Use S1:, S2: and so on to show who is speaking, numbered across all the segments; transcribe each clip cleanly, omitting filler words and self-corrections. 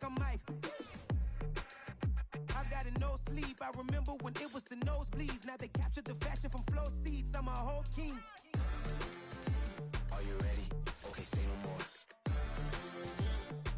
S1: like I'm Mike. I've got a no sleep. I remember when it was the nosebleeds. Now they captured the fashion from flow seats. I'm a whole king.
S2: Are you ready? Okay, say no more.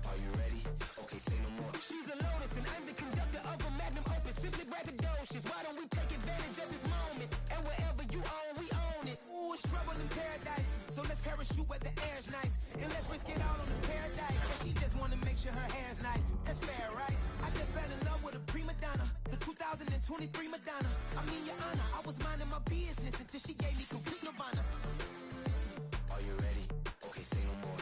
S2: Are you ready? Okay, say no more.
S3: She's a Lotus and I'm the conductor of a magnum opus. Simply braggadocious. Why don't we take advantage of this moment? And wherever you own, we own it.
S1: Ooh, it's trouble in paradise. So let's parachute where the air's nice. And let's risk it all on the paradise. But she just wanna make sure her hair's nice. That's fair, right? I just fell in love with a prima donna. The 2023 Madonna. I mean, your honor, I was minding my business until she gave me complete nirvana.
S2: Are you ready? Okay, say no more.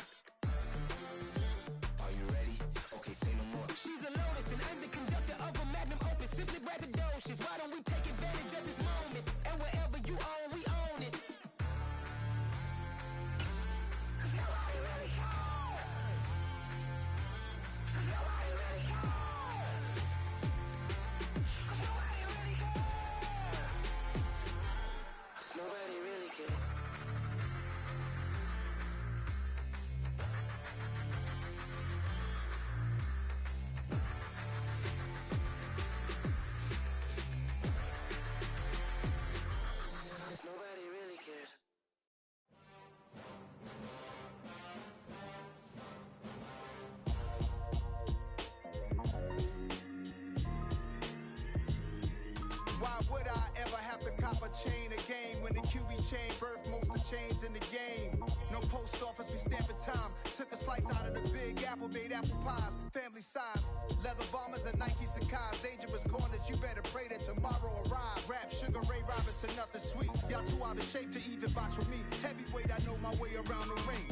S2: Are you ready? Okay, say no more.
S3: She's a Lotus and I'm the conductor of a magnum opus. Simply braggadocious. Why don't we take advantage of this moment? And wherever you own, we own it.
S2: Nobody really cares. Nobody really cares.
S4: Why would I ever have to cop a chain again when the QB chain birthed most of the chains in the game? No post office, we stamping time. Took a slice out of the big apple, made apple pies, family size. Leather bombers and Nike Sacai's. Dangerous corners, you better pray that tomorrow arrives. Rap, Sugar Ray Robinson, nothing sweet. Y'all too out of shape to even box with me. Heavyweight, I know my way around the ring.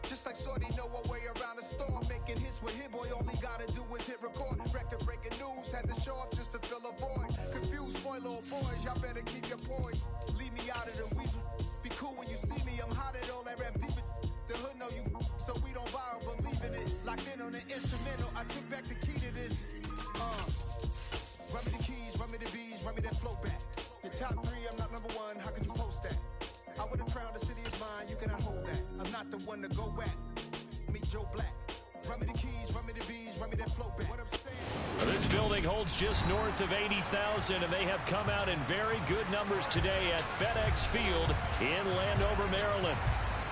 S4: Just like Shorty know her way around the storm. Making hits with Hit Boy, all he gotta do is hit record. Record breaking news, had to show up just to fill a void. Confused, spoiled little boys, y'all better keep your poise. Leave me out of the weasel. Be cool when you see me, I'm hot at all that rap deep. The hood know you, so we don't borrow, believe in it. Locked in on the instrumental, I took back the key to this. Run me the keys, run me the bees, run me that flow back. The top three, I'm not number one, how could you post that? I would have crowned the city is mine, you cannot hold that. I'm not the one to go at. Meet Joe Black. Run me the keys, run me the bees, run me that flow back. What I'm saying.
S5: This building holds just north of 80,000, and they have come out in very good numbers today at FedEx Field in Landover, Maryland.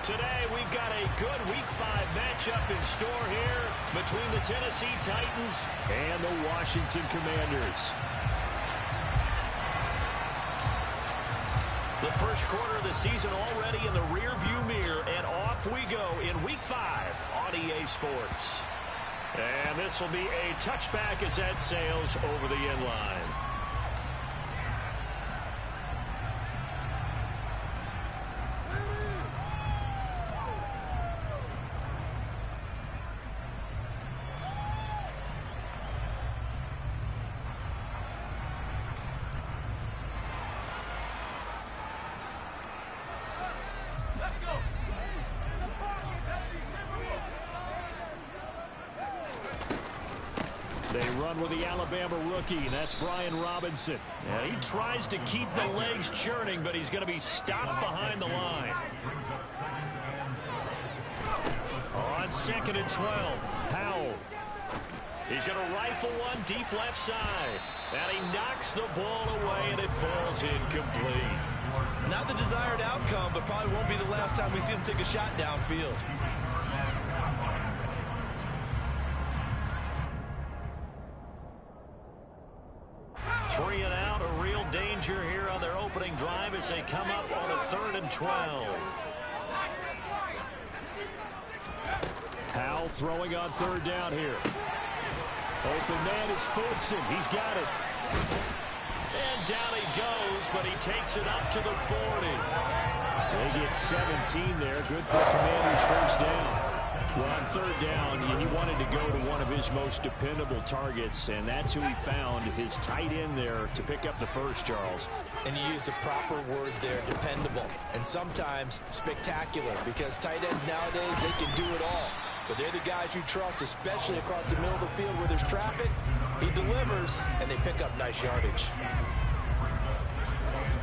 S5: Today, we've got a good Week 5 matchup in store here between the Tennessee Titans and the Washington Commanders. The first quarter of the season already in the rearview mirror, and off we go in Week 5 on EA Sports. And this will be a touchback as that sails over the end line. They run with the Alabama rookie. That's Brian Robinson. And he tries to keep the legs churning, but he's going to be stopped behind the line. On 2nd and 12, Powell. He's going to rifle one deep left side. And he knocks the ball away, and it falls incomplete.
S6: Not the desired outcome, but probably won't be the last time we see him take a shot downfield.
S5: Three and out, a real danger here on their opening drive as they come up on a 3rd and 12. Powell throwing on 3rd down here. Open man is Fulton. He's got it. And down he goes, but he takes it up to the 40. They get 17 there. Good for Commanders' first down. Well, on 3rd down, he wanted to go to one of his most dependable targets, and that's who he found, his tight end there, to pick up the first, Charles.
S6: And you used the proper word there, dependable, and sometimes spectacular, because tight ends nowadays, they can do it all. But they're the guys you trust, especially across the middle of the field where there's traffic. He delivers, and they pick up nice yardage.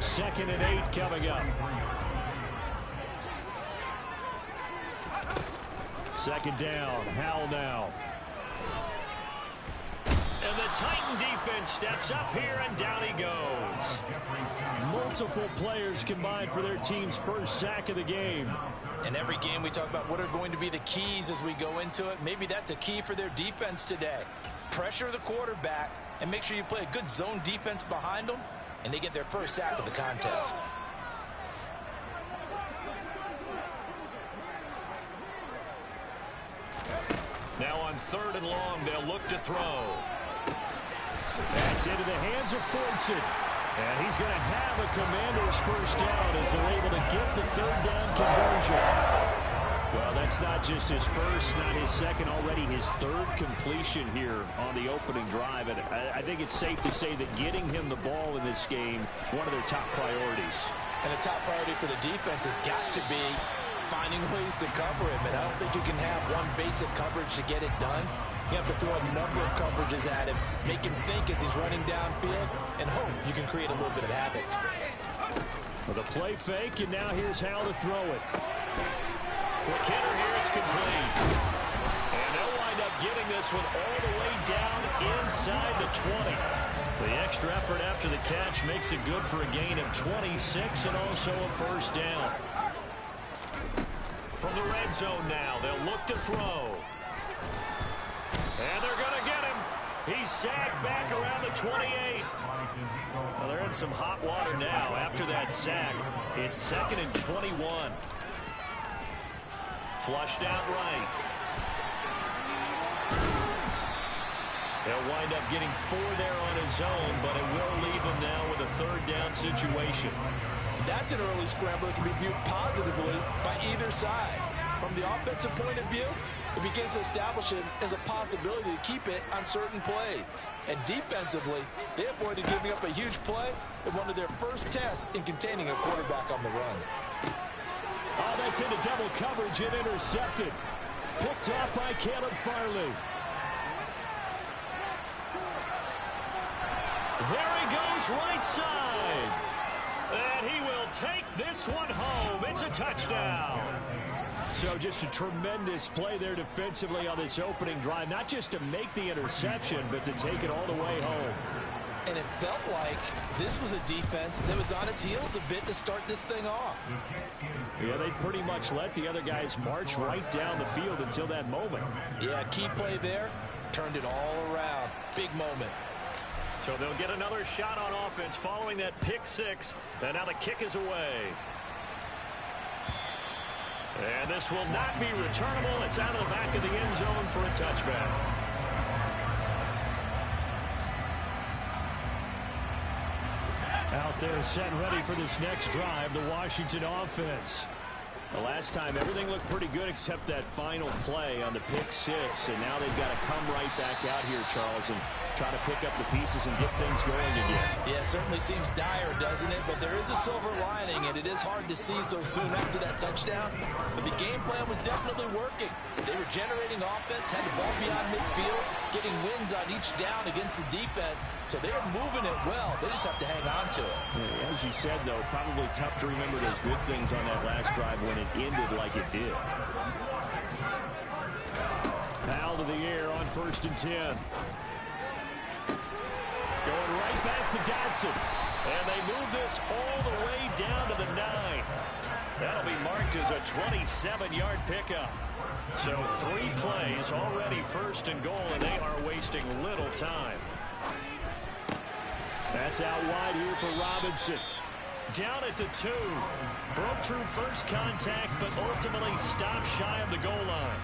S5: 2nd and 8 coming up. 2nd down, Howell now. And the Titan defense steps up here, and down he goes. Multiple players combined for their team's first sack of the game.
S6: In every game we talk about what are going to be the keys as we go into it. Maybe that's a key for their defense today. Pressure the quarterback and make sure you play a good zone defense behind them, and they get their first sack of the contest.
S5: Now on 3rd and long, they'll look to throw. That's into the hands of Fortson. And he's going to have a Commander's first down as they're able to get the 3rd down conversion. Well, that's not just his first, not his second, already his 3rd completion here on the opening drive. And I think it's safe to say that getting him the ball in this game, one of their top priorities.
S6: And a top priority for the defense has got to be finding ways to cover him. And I don't think you can have one basic coverage to get it done. You have to throw a number of coverages at him, make him think as he's running downfield, and hope you can create a little bit of havoc.
S5: With a play fake, and now here's how to throw it. Quick hitter here, it's complete. And they'll wind up getting this one all the way down inside the 20. The extra effort after the catch makes it good for a gain of 26 and also a first down. From the red zone now, they'll look to throw. And they're going to get him. He's sacked back around the 28. Well, they're in some hot water now after that sack. It's 2nd and 21. Flushed out right. They'll wind up getting 4 there on his own, but it will leave him now with a 3rd down situation.
S6: That's an early scramble that can be viewed positively by either side. From the offensive point of view, it begins to establish it as a possibility to keep it on certain plays. And defensively, they avoided giving up a huge play in one of their first tests in containing a quarterback on the run.
S5: Oh, that's into double coverage and intercepted. Picked off by Caleb Farley. There he goes, right side. And he will take this one home. It's a touchdown. So just a tremendous play there defensively on this opening drive. Not just to make the interception, but to take it all the way home.
S6: And it felt like this was a defense that was on its heels a bit to start this thing off.
S5: Yeah, they pretty much let the other guys march right down the field until that moment.
S6: Yeah, key play there. Turned it all around. Big moment.
S5: So they'll get another shot on offense following that pick 6. And now the kick is away. And this will not be returnable. It's out of the back of the end zone for a touchback. Out there set ready for this next drive, the Washington offense. The last time, everything looked pretty good except that final play on the pick 6. And now they've got to come right back out here, Charles, and try to pick up the pieces and get things going again.
S6: Yeah, it certainly seems dire, doesn't it? But there is a silver lining, and it is hard to see so soon after that touchdown. But the game plan was definitely working. They were generating offense, had the ball beyond midfield, getting wins on each down against the defense. So they were moving it well. They just have to hang on to it.
S5: Yeah, as you said, though, probably tough to remember those good things on that last drive when it ended like it did. Foul to the air on 1st and 10. Going right back to Dodson. And they move this all the way down to the 9. That'll be marked as a 27-yard pickup. So 3 plays already 1st and goal, and they are wasting little time. That's out wide here for Robinson. Down at the 2. Broke through first contact, but ultimately stopped shy of the goal line.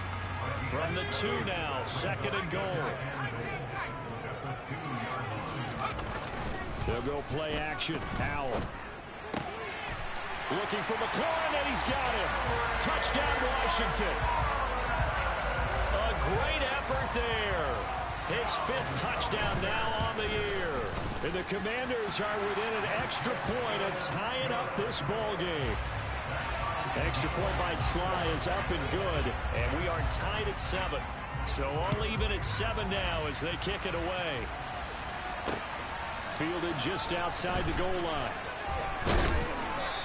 S5: From the 2 now, 2nd and goal. They'll go play action. Powell. Looking for McLaurin, and he's got him. Touchdown, Washington. A great effort there. His 5th touchdown now on the year. And the Commanders are within an extra point of tying up this ball game. Extra point by Sly is up and good, and we are tied at 7. So all even at 7 now as they kick it away. Fielded just outside the goal line.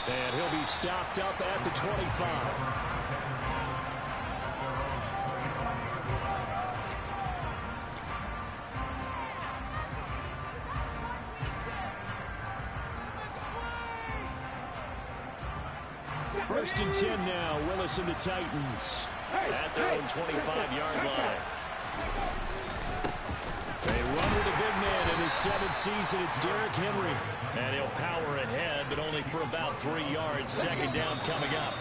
S5: And he'll be stopped up at the 25. First and 10 now. Willis and the Titans at their own 25-yard line. They run with a big man in his 7th season. It's Derrick Henry. And he'll power ahead, but only for about 3 yards. Second down coming up.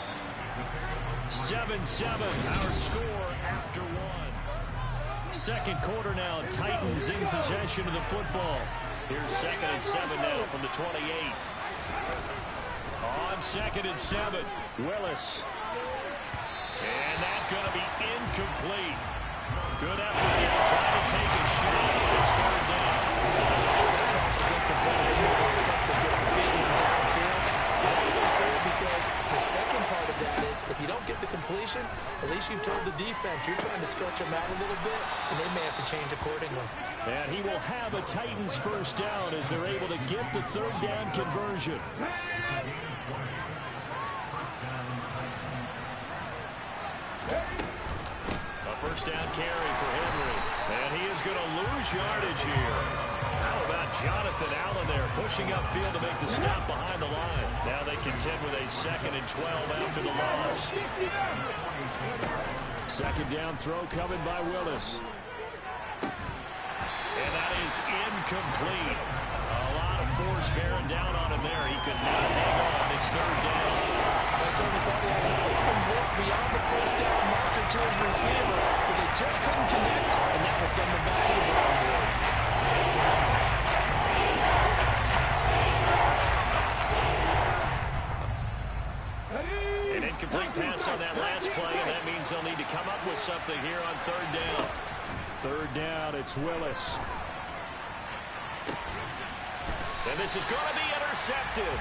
S5: 7-7, our score after 1. Second quarter now. Titans in possession of the football. Here's 2nd and 7 now from the 28. On 2nd and 7, Willis. And that's going to be incomplete. Good effort there, trying to take a shot. It's 3rd down.
S6: Sure, the pass was incomplete. They made an attempt to get a big one downfield. That's okay because the second part of that is if you don't get the completion, at least you've told the defense you're trying to stretch them out a little bit, and they may have to change accordingly.
S5: And he will have a Titans first down as they're able to get the 3rd down conversion. First down carry for Henry. And he is going to lose yardage here. How about Jonathan Allen there pushing upfield to make the stop behind the line. Now they contend with a 2nd and 12 after the loss. 2nd down throw coming by Willis. And that is incomplete. A lot of force bearing down on him there. He could not hang on. It's 3rd down.
S6: I certainly thought he had an open look beyond the first down marker to his receiver, but they just couldn't connect, and that will send them back to the drawing board.
S5: An incomplete pass on that last play, and that means they'll need to come up with something here on 3rd down. 3rd down, it's Willis. And this is going to be intercepted.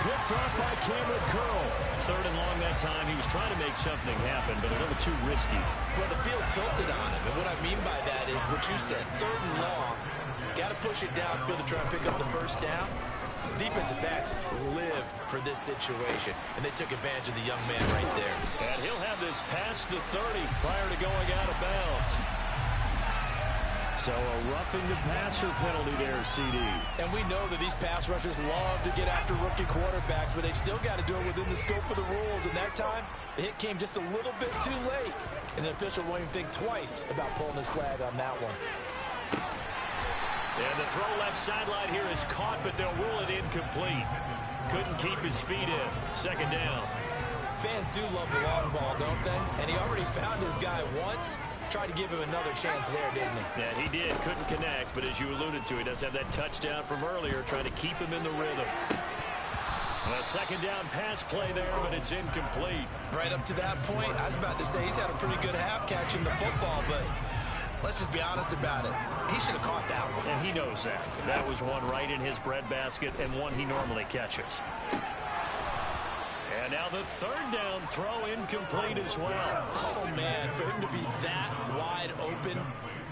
S5: Picked off by Cameron Curl. 3rd and long that time. He was trying to make something happen, but a little too risky.
S6: Well, the field tilted on him, and what I mean by that is what you said, 3rd and long. Got to push it downfield to try and pick up the first down. Defensive backs live for this situation, and they took advantage of the young man right there.
S5: And he'll have this past the 30 prior to going out of bounds. So a roughing the passer penalty there, CD. And
S6: we know that these pass rushers love to get after rookie quarterbacks, but they've still got to do it within the scope of the rules. And that time, the hit came just a little bit too late. And the official won't even think twice about pulling his flag on that one.
S5: And the throw left sideline here is caught, but they'll rule it incomplete. Couldn't keep his feet in. 2nd down.
S6: Fans do love the long ball, don't they? And he already found his guy once. Tried to give him another chance there, didn't he?
S5: Yeah, he did. Couldn't connect, but as you alluded to, he does have that touchdown from earlier, trying to keep him in the rhythm. A 2nd down pass play there, but it's incomplete.
S6: Right up to that point, I was about to say he's had a pretty good half catching the football, but let's just be honest about it. He should have caught that one.
S5: And he knows that. That was one right in his breadbasket and one he normally catches. And now the 3rd down throw incomplete as well.
S6: Oh, man, for him to be that wide open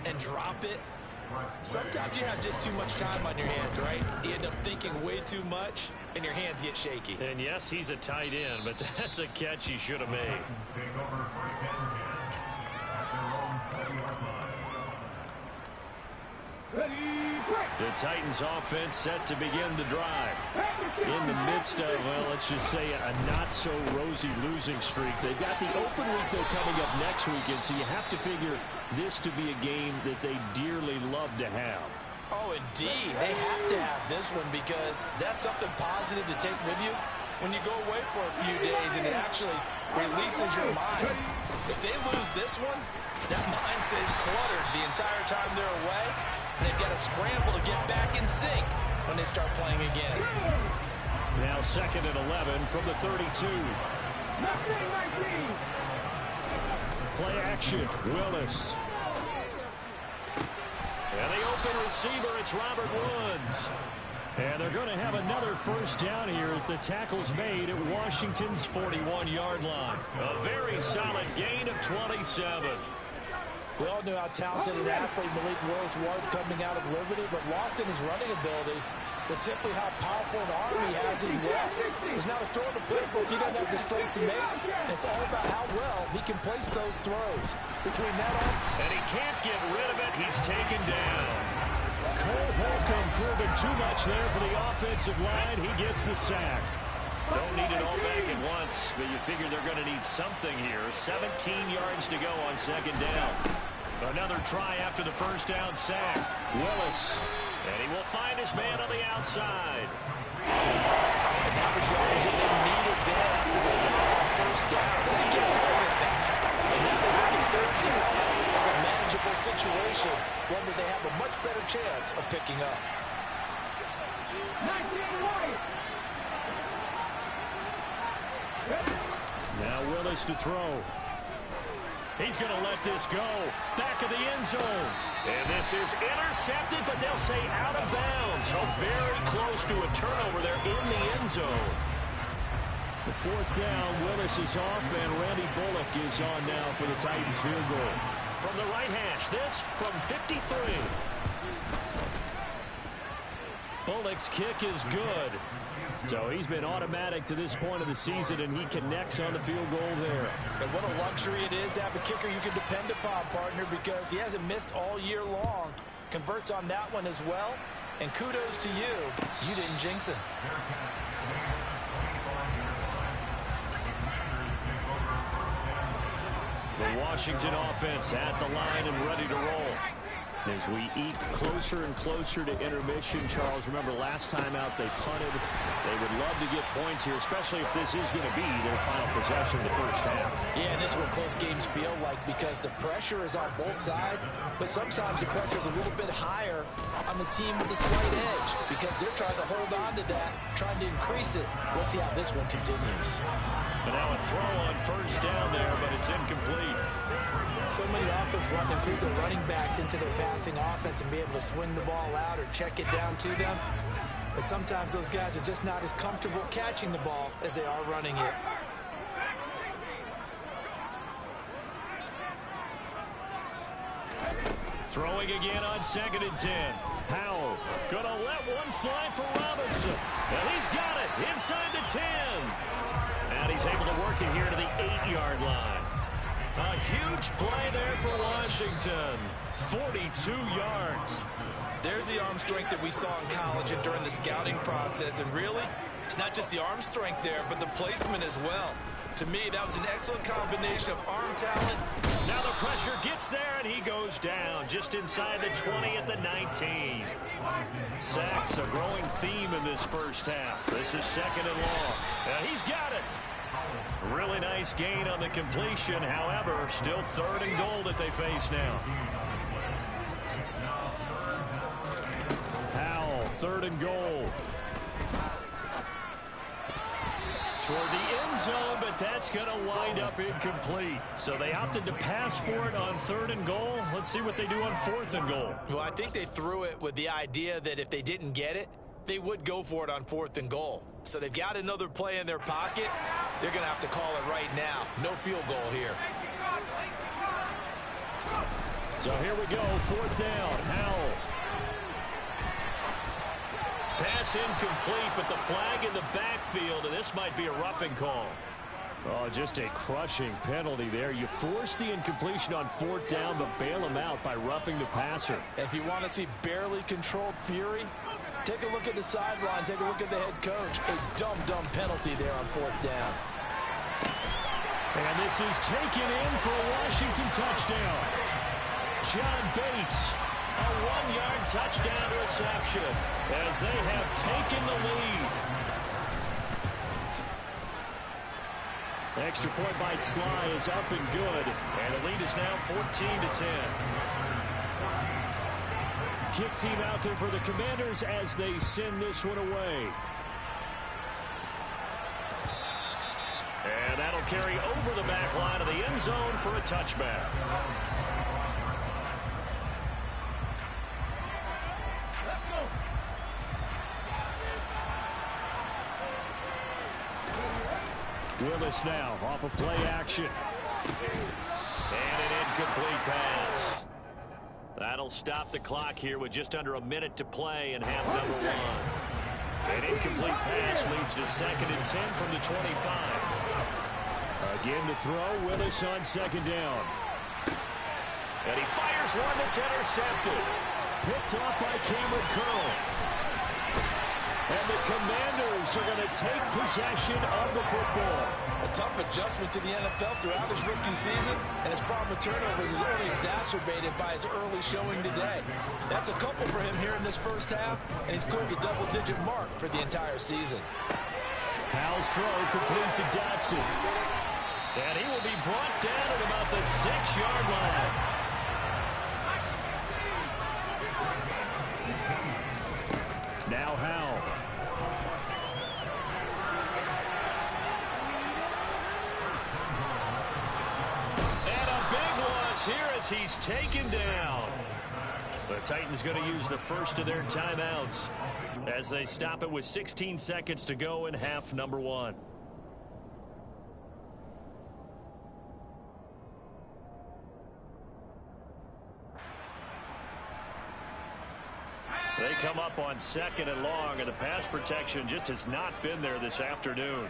S6: and drop it. Sometimes you have just too much time on your hands, right? You end up thinking way too much, and your hands get shaky.
S5: And yes, he's a tight end, but that's a catch he should have made. The Titans offense set to begin the drive. In the midst of, well, let's just say a not-so-rosy losing streak. They've got the open week, though, coming up next weekend, so you have to figure this to be a game that they dearly love to have.
S6: Oh, indeed. They have to have this one because that's something positive to take with you when you go away for a few days, and it actually releases your mind. If they lose this one, that mind stays cluttered the entire time they're away. They've got to scramble to get back in sync when they start playing again.
S5: Now 2nd and 11 from the 32. Play action, Willis. And the open receiver, it's Robert Woods. And they're going to have another first down here as the tackle's made at Washington's 41-yard line. A very solid gain of 27.
S6: We all knew how talented an athlete Malik Willis was coming out of Liberty, but lost in his running ability was simply how powerful an arm he has as well. There's not a throw in the playbook he doesn't have the strength to make. It's all about how well he can place those throws. Between that arm...
S5: And he can't get rid of it. He's taken down. Cole Holcomb proving too much there for the offensive line. He gets the sack. Don't need it all back at once, but you figure they're going to need something here. 17 yards to go on second down. Another try after the first down sack. Willis. And he will find his man on the outside.
S6: And that was yards that they needed there after the sack on first down. They didn't get all of it back. And now they're looking third down. It's a manageable situation, one that they have a much better chance of picking up.
S5: Now Willis to throw. He's going to let this go. Back of the end zone. And this is intercepted, but they'll say out of bounds. So very close to a turnover there in the end zone. The fourth down, Willis is off, and Randy Bullock is on now for the Titans field goal. From the right hash, this from 53. Bullock's kick is good. So he's been automatic to this point of the season, and he connects on the field goal there.
S6: And what a luxury it is to have a kicker you can depend upon, partner, because he hasn't missed all year long. Converts on that one as well. And kudos to you. You didn't jinx him.
S5: The Washington offense at the line and ready to roll. As we eat closer and closer to intermission, Charles, remember last time out they punted. They would love to get points here, especially if this is going to be their final possession in the first half.
S6: Yeah, and this is what close games feel like because the pressure is on both sides, but sometimes the pressure is a little bit higher on the team with the slight edge because they're trying to hold on to that, trying to increase it. We'll see how this one continues.
S5: But now a throw on first down there, but it's incomplete.
S6: So many offenses want to include their running backs into their passing offense and be able to swing the ball out or check it down to them. But sometimes those guys are just not as comfortable catching the ball as they are running it.
S5: Throwing again on 2nd and 10. Powell gonna let one fly for Robinson. And he's got it inside the 10. And he's able to work it here to the 8-yard line. A huge play there for Washington. 42 yards.
S6: There's the arm strength that we saw in college and during the scouting process. And really, it's not just the arm strength there, but the placement as well. To me, that was an excellent combination of arm talent.
S5: Now the pressure gets there, and he goes down just inside the 20 at the 19. Sacks, a growing theme in this first half. This is 2nd and long. And he's got it. Really nice gain on the completion. However, still 3rd and goal that they face now. Powell, 3rd and goal. Toward the end zone, but that's going to wind up incomplete. So they opted to pass for it on 3rd and goal. Let's see what they do on 4th and goal.
S6: Well, I think they threw it with the idea that if they didn't get it, they would go for it on 4th and goal. So they've got another play in their pocket. They're going to have to call it right now. No field goal here.
S5: So here we go, 4th down. Howell. Pass incomplete, but the flag in the backfield, and this might be a roughing call. Oh, just a crushing penalty there. You force the incompletion on 4th down, but bail him out by roughing the passer.
S6: If you want to see barely controlled fury, take a look at the sideline. Take a look at the head coach. A dumb penalty there on 4th down.
S5: And this is taken in for a Washington touchdown. John Bates, a 1-yard touchdown reception as they have taken the lead. Extra point by Sly is up and good. And the lead is now 14-10. Kick team out there for the Commanders as they send this one away. And that'll carry over the back line of the end zone for a touchback. Willis now off of play action. And an incomplete pass. That'll stop the clock here with just under a minute to play in half number 1. An incomplete pass leads to 2nd and 10 from the 25. Again to throw, Willis on 2nd down. And he fires one that's intercepted. Picked off by Cameron Curl. And the Commanders are going to take possession of the football.
S6: A tough adjustment to the NFL throughout his rookie season, and his problem with turnovers is only exacerbated by his early showing today. That's a couple for him here in this first half, and he's cleared the double-digit mark for the entire season.
S5: Powell's throw complete to Dotson. And he will be brought down at about the 6-yard line. Now Howell. And a big loss here as he's taken down. The Titans going to use the first of their timeouts as they stop it with 16 seconds to go in half number 1. They come up on 2nd and long, and the pass protection just has not been there this afternoon.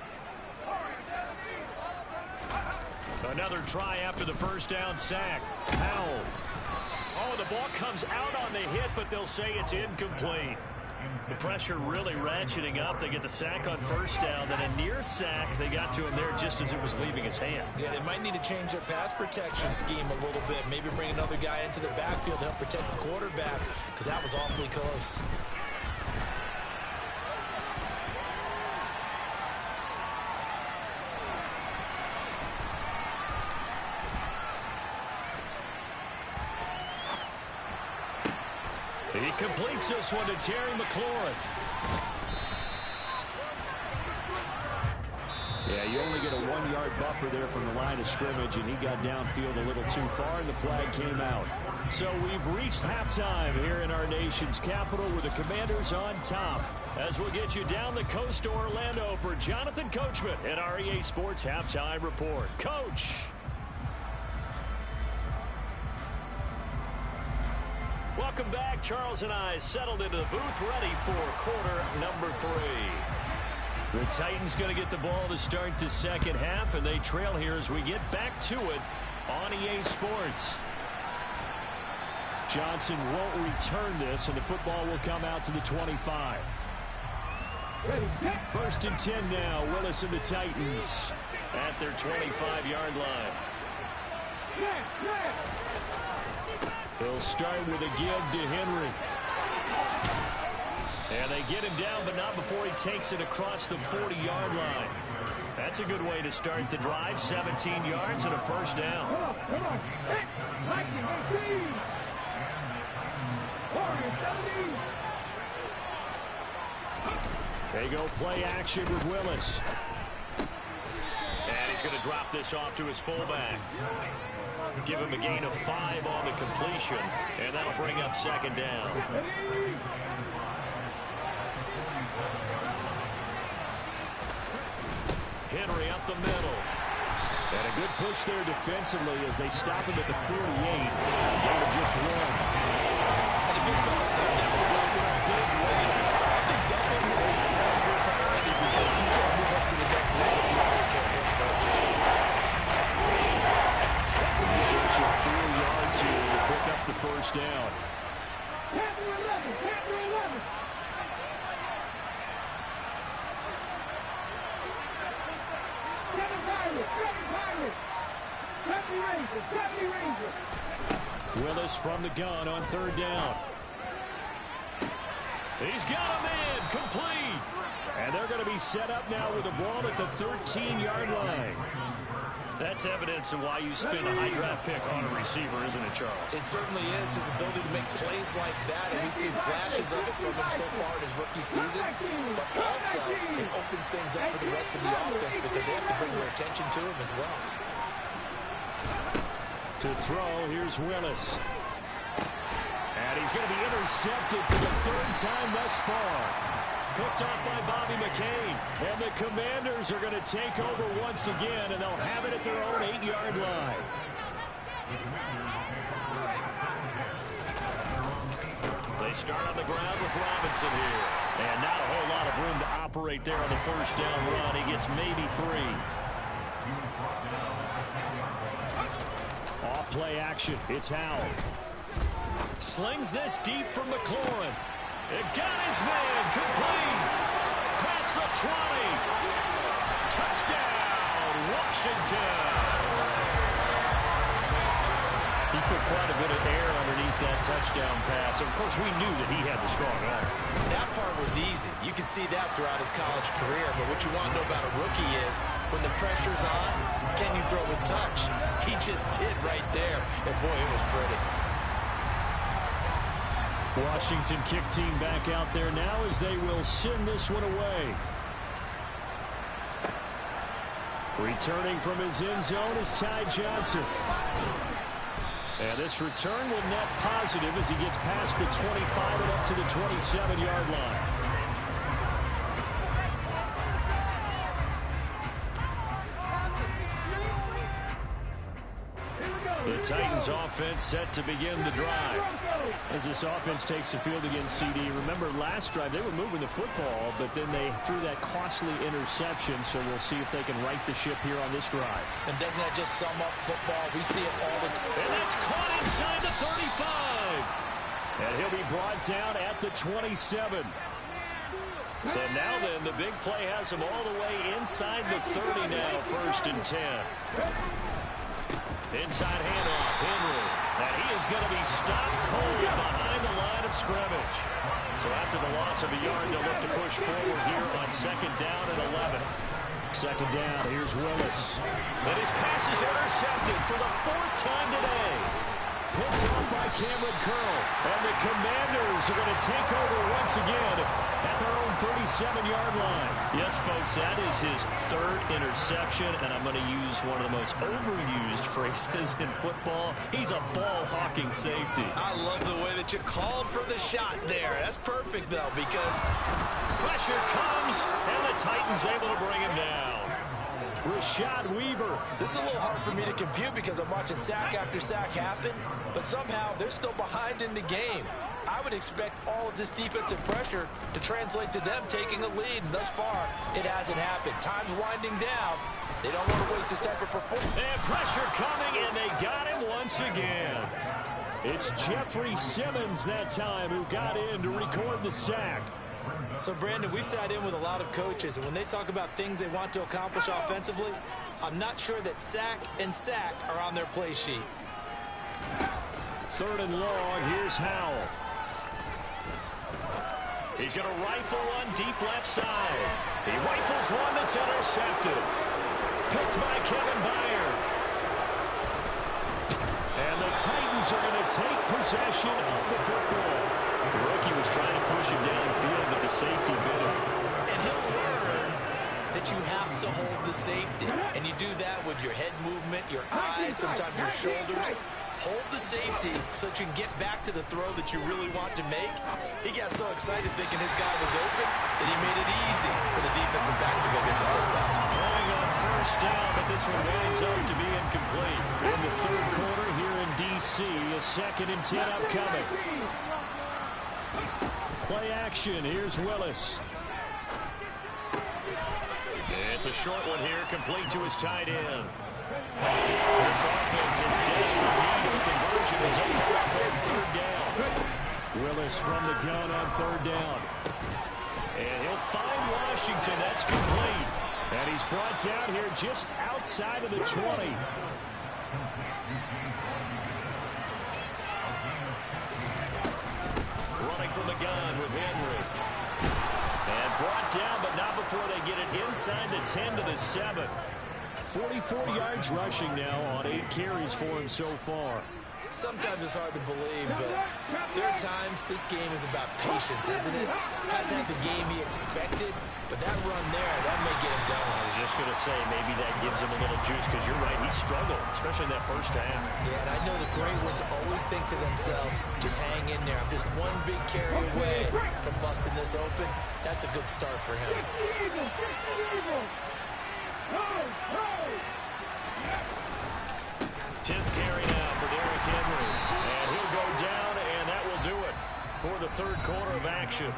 S5: Another try after the first down sack. Powell. Oh, the ball comes out on the hit, but they'll say it's incomplete. The pressure really ratcheting up. They get the sack on first down. Then a near sack. They got to him there just as it was leaving his hand.
S6: Yeah, they might need to change their pass protection scheme a little bit. Maybe bring another guy into the backfield to help protect the quarterback, because that was awfully close.
S5: He completes this one to Terry McLaurin. Yeah, you only get a 1-yard buffer there from the line of scrimmage, and he got downfield a little too far, and the flag came out. So we've reached halftime here in our nation's capital with the Commanders on top. As we'll get you down the coast to Orlando for Jonathan Coachman at our EA Sports Halftime Report. Coach! Welcome back. Charles and I settled into the booth, ready for quarter number 3. The Titans going to get the ball to start the second half, and they trail here as we get back to it on EA Sports. Johnson won't return this, and the football will come out to the 25. 1st and 10 now. Willis and the Titans at their 25-yard line. They'll start with a give to Henry. And they get him down, but not before he takes it across the 40-yard line. That's a good way to start the drive. 17 yards and a first down. They go play action with Willis. And he's going to drop this off to his fullback. Give him a gain of 5 on the completion, and that'll bring up second down. Henry up the middle. And a good push there defensively as they stop him at the 48. Gain of just 1.
S6: And a good cross step down the road in a big way. I think doubling him is a good priority because he can't move up to the next level if you don't take care of him first.
S5: Search of 4 yards here to pick up the first down. Willis from the gun on 3rd down. He's got a man complete. And they're going to be set up now with the ball at the 13-yard line. That's evidence of why you spend a high draft pick on a receiver, isn't it, Charles?
S6: It certainly is. His ability to make plays like that, and we've seen flashes of it from him so far in his rookie season. But also, it opens things up for the rest of the offense because they have to bring their attention to him as well.
S5: To throw, here's Willis. And he's going to be intercepted for the 3rd time thus far. Picked off by Bobby McCain. And the Commanders are going to take over once again, and they'll have it at their own 8-yard line. They start on the ground with Robinson here. And not a whole lot of room to operate there on the first down run. He gets maybe 3. Off play action. It's Howell. Slings this deep from McLaurin. It got his man complete. Touchdown, Washington. He put quite a bit of air underneath that touchdown pass. Of course, we knew that he had the strong arm.
S6: That part was easy. You can see that throughout his college career. But what you want to know about a rookie is when the pressure's on, can you throw with touch? He just did right there. And, boy, it was pretty.
S5: Washington kick team back out there now as they will send this one away. Returning from his end zone is Ty Johnson. And this return will net positive as he gets past the 25 and up to the 27-yard line. The Titans offense set to begin the drive. As this offense takes the field against CD. Remember, last drive they were moving the football, but then they threw that costly interception, so we'll see if they can right the ship here on this drive.
S6: And doesn't that just sum up football? We see it all the time.
S5: And that's caught inside the 35. And he'll be brought down at the 27. So now then, the big play has him all the way inside the 30 now, 1st and 10. Inside handoff, Henry. And he is going to be stopped cold behind the line of scrimmage. So after the loss of a yard, they'll look to push forward here on 2nd down and 11. 2nd down, here's Willis. And his pass is intercepted for the 4th time today. Picked off by Cameron Curl. And the Commanders are going to take over once again at their own 37-yard line. Yes, folks, that is his 3rd interception, and I'm going to use one of the most overused phrases in football. He's a ball-hawking safety.
S6: I love the way that you called for the shot there. That's perfect, though, because
S5: pressure comes, and the Titans able to bring him down. Rashad Weaver.
S6: This is a little hard for me to compute because I'm watching sack after sack happen, but somehow they're still behind in the game. I would expect all of this defensive pressure to translate to them taking a lead, and thus far, it hasn't happened. Time's winding down. They don't want to waste this type of performance.
S5: And pressure coming, and they got him once again. It's Jeffrey Simmons that time who got in to record the sack.
S6: So, Brandon, we sat in with a lot of coaches, and when they talk about things they want to accomplish offensively, I'm not sure that sack and sack are on their play sheet.
S5: 3rd and long, here's Howell. He's going to rifle one deep left side. He rifles one that's intercepted. Picked by Kevin Byard. And the Titans are going to take possession of the football. The rookie was trying to push him downfield, but the safety bit him.
S6: And he'll learn that you have to hold the safety. And you do that with your head movement, your eyes, sometimes your shoulders. Hold the safety so that you can get back to the throw that you really want to make. He got so excited thinking his guy was open that he made it easy for the defensive back to go get the football.
S5: Throwing on 1st down, but this one winds up to be incomplete. In the 3rd quarter here in D.C., a 2nd and 10 upcoming. Play action, here's Willis. It's a short one here, complete to his tight end. This offense in desperate need of a conversion as they come up on 3rd down. Willis from the gun on 3rd down. And he'll find Washington. That's complete. And he's brought down here just outside of the 20. Running from the gun with Henry. And brought down, but not before they get it inside the 10 to the 7. 44 yards rushing now on 8 carries for him so far.
S6: Sometimes it's hard to believe, but there are times this game is about patience, isn't it? Hasn't had the game he expected, but that run there, that may get him going.
S5: I was just going to say, maybe that gives him a little juice, because you're right, he struggled, especially in that 1st half.
S6: Yeah, and I know the great ones always think to themselves, just hang in there. I'm just one big carry away from busting this open. That's a good start for him.
S5: 10th carry now for Derrick Henry. And he'll go down, and that will do it for the 3rd quarter of action.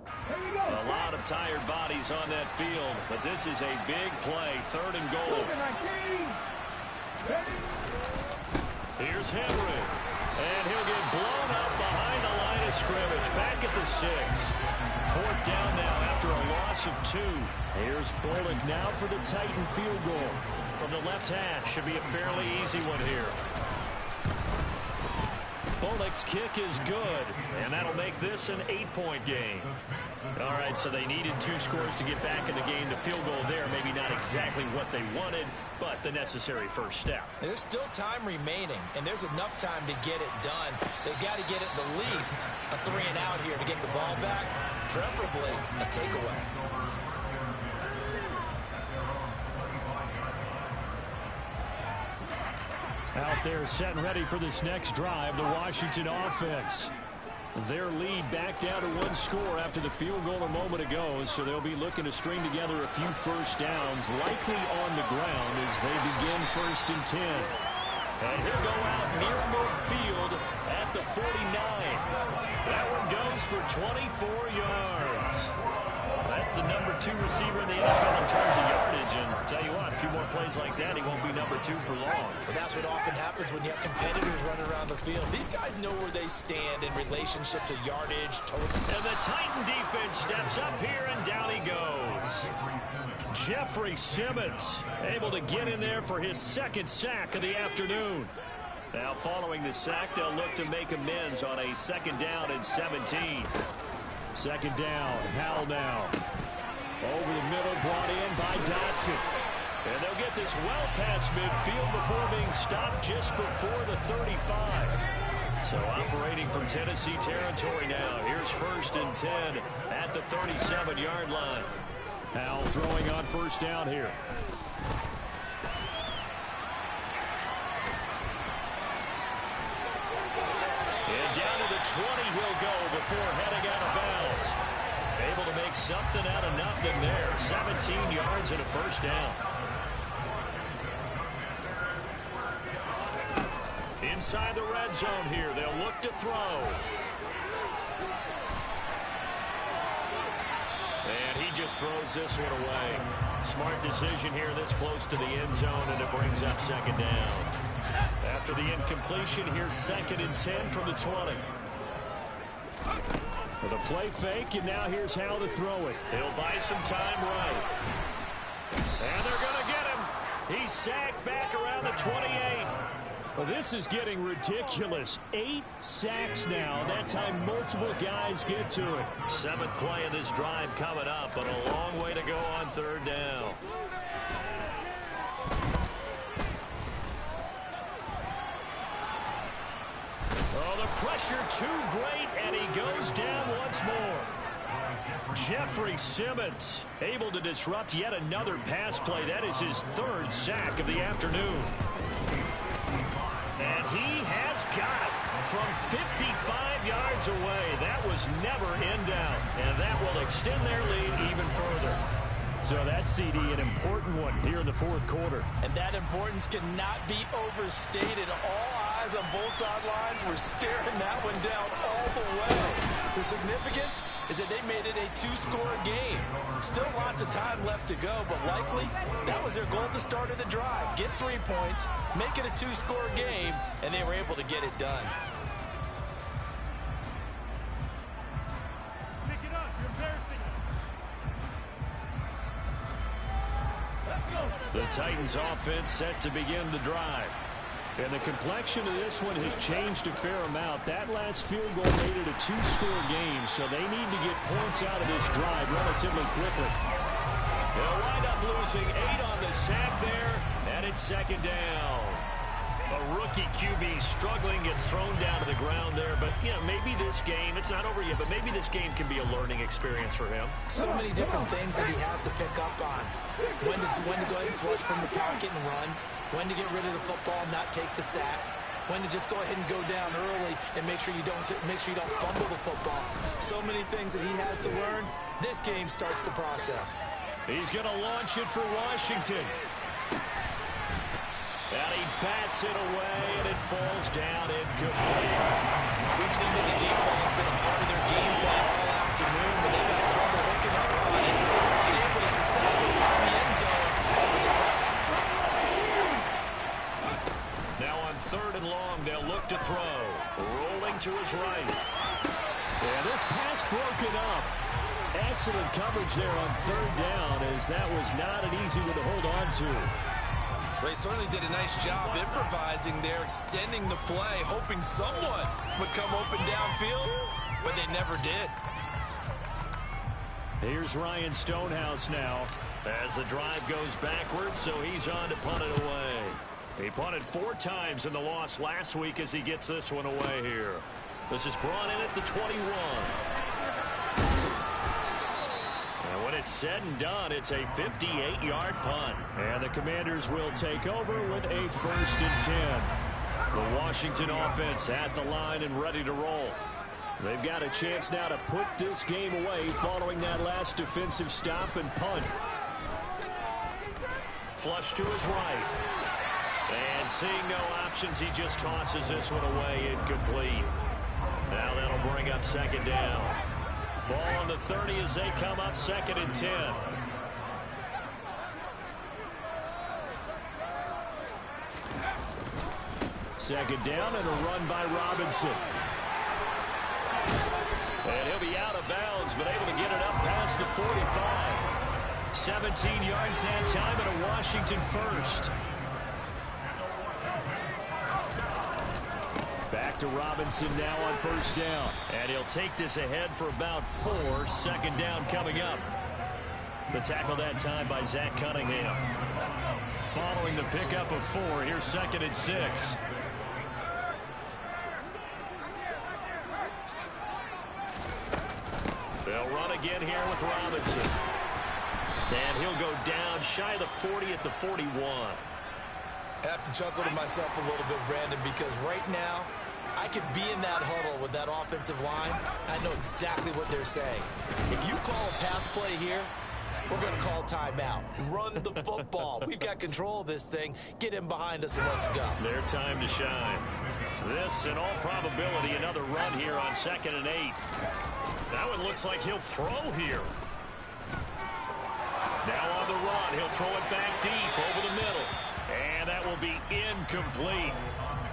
S5: A lot of tired bodies on that field, but this is a big play, 3rd and goal. goes Henry. And he'll get blown up behind the line of scrimmage. Back at the 6. 4th down now after a loss of 2. Here's Bullock now for the Titan field goal. From the left hash, should be a fairly easy one here. Bullock's kick is good, and that'll make this an 8-point game. All right, so they needed 2 scores to get back in the game. The field goal there, maybe not exactly what they wanted, but the necessary first step.
S6: There's still time remaining, and there's enough time to get it done. They've got to get it the least a 3-and-out here to get the ball back, preferably a takeaway.
S5: Out there set and ready for this next drive, the Washington offense. Their lead back down to 1 score after the field goal a moment ago, so they'll be looking to string together a few first downs, likely on the ground as they begin 1st and 10. And he'll go out near midfield at the 49. That one goes for 24 yards. That's the number 2 receiver in the NFL in terms of yardage. And I'll tell you what, a few more plays like that, he won't be number 2 for long.
S6: But that's what often happens when you have competitors running around the field. These guys know where they stand in relationship to yardage, total.
S5: And the Titan defense steps up here, and down he goes. Jeffrey Simmons able to get in there for his 2nd sack of the afternoon. Now following the sack, they'll look to make amends on a 2nd down and 17. 2nd down, Howell now. Over the middle, brought in by Dotson. And they'll get this well past midfield before being stopped just before the 35. So operating from Tennessee territory now. Here's 1st and 10 at the 37-yard line. Howell throwing on 1st down here. And down to the 20 he'll go before heading out of bounds. Able to make something out of nothing there. 17 yards and a 1st down. Inside the red zone here, they'll look to throw. And he just throws this one away. Smart decision here this close to the end zone, and it brings up 2nd down. After the incompletion, here's 2nd and 10 from the 20. With a play fake, and now here's how to throw it. He'll buy some time right. And they're going to get him. He's sacked back around the 28. Well, this is getting ridiculous. 8 sacks now. That time multiple guys get to it. 7th play of this drive coming up, but a long way to go on 3rd down. Oh, the pressure too great, and he goes down once more. Jeffrey Simmons able to disrupt yet another pass play. That is his 3rd sack of the afternoon. And he has got it from 55 yards away. That was never in doubt, and that will extend their lead even further. So that CD, an important one here in the 4th quarter.
S6: And that importance cannot be overstated. All eyes on both sidelines were staring that one down all the way. The significance is that they made it a 2-score game. Still lots of time left to go, but likely that was their goal at the start of the drive. Get 3 points, make it a 2-score game, and they were able to get it done.
S7: Pick it up, you're embarrassing us.
S5: The Titans offense set to begin the drive. And the complexion of this one has changed a fair amount. That last field goal made it a 2-score game, so they need to get points out of this drive relatively quickly. They'll wind up losing 8 on the sack there, and it's 2nd down. A rookie QB struggling, gets thrown down to the ground there, but you know, maybe this game, it's not over yet, but maybe this game can be a learning experience for him.
S6: So many different things that he has to pick up on. When to go ahead and flush from the pocket and run. When to get rid of the football, not take the sack. When to just go ahead and go down early and make sure you don't fumble the football. So many things that he has to learn. This game starts the process.
S5: He's going to launch it for Washington. And he bats it away, and it falls down incomplete.
S6: We've seen that the deep ball has been a part of their game plan all afternoon, but they've had trouble hooking up on it. Being able to successfully find the end zone over the top.
S5: Now on 3rd and long, they'll look to throw. Rolling to his right. And this pass broken up. Excellent coverage there on third down, as that was not an easy one to hold on to.
S6: They certainly did a nice job improvising there, extending the play, hoping someone would come open downfield, but they never did.
S5: Here's Ryan Stonehouse now as the drive goes backwards, so he's on to punt it away. He punted 4 times in the loss last week as he gets this one away here. This is brought in at the 21. And when it's said and done, it's a 58-yard punt. And the Commanders will take over with a 1st and 10. The Washington offense at the line and ready to roll. They've got a chance now to put this game away following that last defensive stop and punt. Flush to his right. And seeing no options, he just tosses this one away, incomplete. Now that'll bring up 2nd down. Ball on the 30 as they come up 2nd and 10. Second down and a run by Robinson. And he'll be out of bounds, but able to get it up past the 45. 17 yards that time and a Washington first. Back to Robinson now on 1st down. And he'll take this ahead for about 4. 2nd down coming up. The tackle that time by Zach Cunningham. Following the pickup of 4, here's 2nd and 6. They'll run again here with Robinson. And he'll go down shy of the 40 at the 41.
S6: I have to chuckle to myself a little bit, Brandon, because right now, I could be in that huddle with that offensive line. I know exactly what they're saying. If you call a pass play here, we're going to call timeout. Run the football. We've got control of this thing. Get him behind us and let's go.
S5: Their time to shine. This, in all probability, another run here on 2nd and 8. That one looks like he'll throw here. Now on the run, he'll throw it back deep over the middle. And that will be incomplete.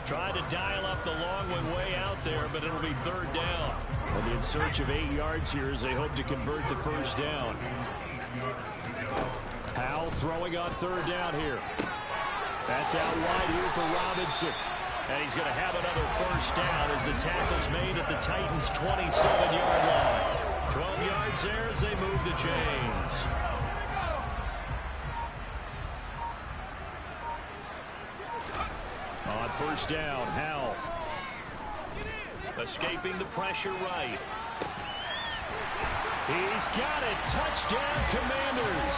S5: Tried to dial up the long one way out there, but it'll be 3rd down. And in search of 8 yards here as they hope to convert the 1st down. Howell throwing on 3rd down here. That's out wide here for Robinson. And he's going to have another 1st down as the tackle's made at the Titans' 27-yard line. 12 yards there as they move the chains. On 1st down, Howell. Escaping the pressure right. He's got it. Touchdown, Commanders.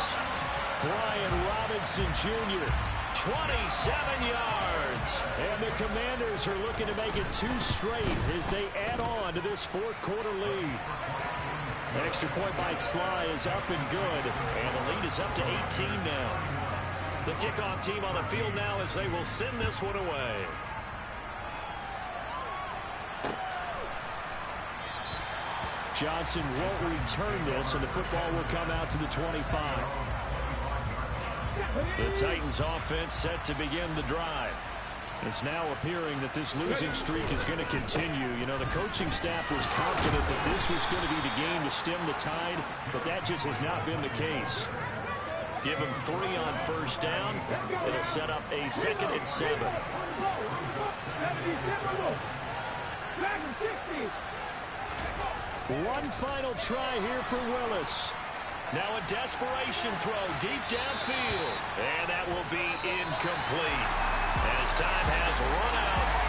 S5: Brian Robinson Jr., 27 yards. And the Commanders are looking to make it 2 straight as they add on to this 4th quarter lead. An extra point by Sly is up and good. And the lead is up to 18 now. The kickoff team on the field now as they will send this one away. Johnson won't return this, and the football will come out to the 25. The Titans offense set to begin the drive. It's now appearing that this losing streak is going to continue. You know, the coaching staff was confident that this was going to be the game to stem the tide, but that just has not been the case. Give him 3 on 1st down. It'll set up a 2nd and 7. One final try here for Willis. Now a desperation throw deep downfield. And that will be incomplete. As time has run out